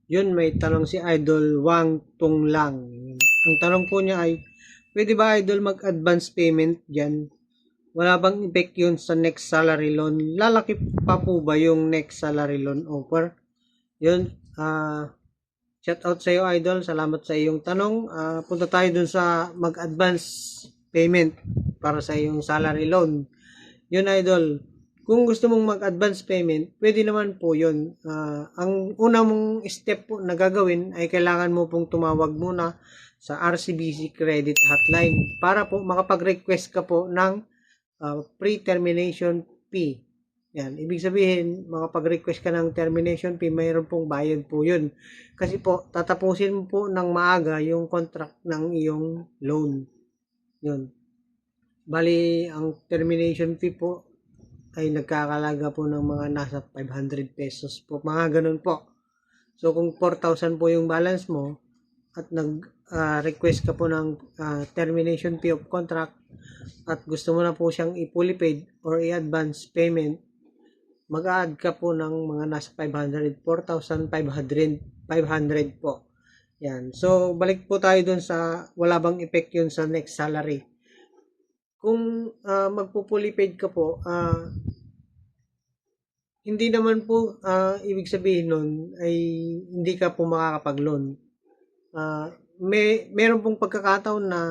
Yun, may tanong si Idol Wang Tung Lang. Ang tanong po niya ay, pwede ba Idol mag-advance payment dyan? Wala bang effect yun sa next salary loan? Lalaki pa po ba yung next salary loan offer? Yun, shout out sa iyo Idol. Salamat sa iyong tanong. Punta tayo dun sa mag-advance payment para sa iyong salary loan. Yun Idol, kung gusto mong mag-advance payment, pwede naman po yun. Ang una mong step po na gagawin ay kailangan mo pong tumawag muna sa RCBC Credit Hotline para po makapag-request ka po ng pre-termination fee. Yan, ibig sabihin, makapag-request ka ng termination fee, mayroon pong bayad po yun. Kasi po, tatapusin mo po ng maaga yung contract ng iyong loan. Yun. Bali, ang termination fee po ay nagkakalaga po ng mga nasa 500 pesos po. Mga ganun po. So, kung 4,000 po yung balance mo at nag-request ka po ng termination fee of contract at gusto mo na po siyang i-fully paid or i-advance payment, mag-add ka po ng mga nasa 500, 4,500 po. Yan. So, balik po tayo dun sa wala bang effect yun sa next salary. Kung magpo-fully paid ka po, hindi naman po ibig sabihin nun ay hindi ka po makakapag-loan. Meron pong pagkakataon na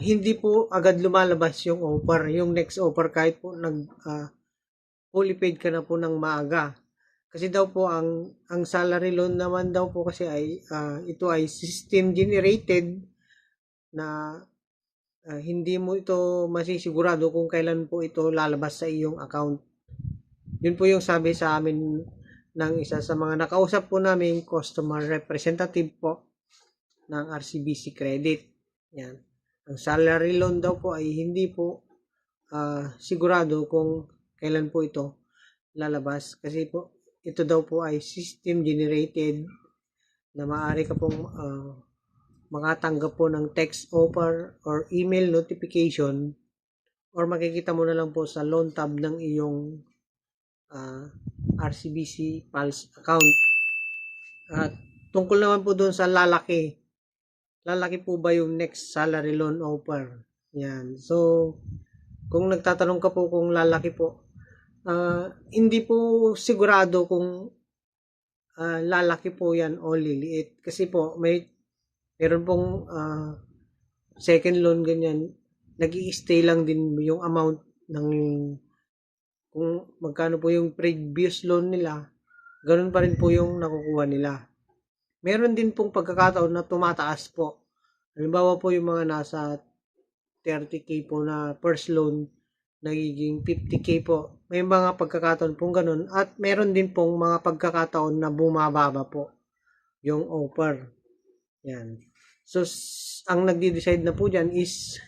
hindi po agad lumalabas yung offer, yung next offer kahit po fully paid ka na po ng maaga. Kasi daw po ang salary loan naman daw po kasi ay ito ay system generated na hindi mo ito masisigurado kung kailan po ito lalabas sa iyong account. Yun po yung sabi sa amin ng isa sa mga nakausap po namin customer representative po ng RCBC Credit. Yan. Ang salary loan daw po ay hindi po sigurado kung kailan po ito lalabas. Kasi po ito daw po ay system generated na maaari ka pong makatanggap po ng text offer or email notification or makikita mo na lang po sa loan tab ng iyong RCBC Pulse account. At tungkol naman po doon sa lalaki po ba yung next salary loan offer? Yan. So, kung nagtatanong ka po kung lalaki po, hindi po sigurado kung lalaki po yan o liliit. Kasi po, meron pong second loan ganyan, nag-i-stay lang din yung amount ng kung magkano po yung previous loan nila, ganun pa rin po yung nakukuha nila. Meron din pong pagkakataon na tumataas po. Halimbawa po yung mga nasa 30k po na first loan, nagiging 50k po. May mga pagkakataon pong ganun. At meron din pong mga pagkakataon na bumababa po yung offer. Yan. So, ang nagdi-decide na po dyan is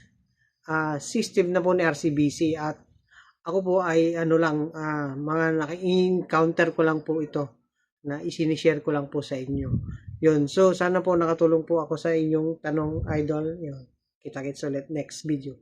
system na po ni RCBC at ako po ay mga naka-encounter ko lang po ito na isinishare ko lang po sa inyo. Yun. So, sana po nakatulong po ako sa inyong tanong, Idol. Yun. Kita-kits ulit next video.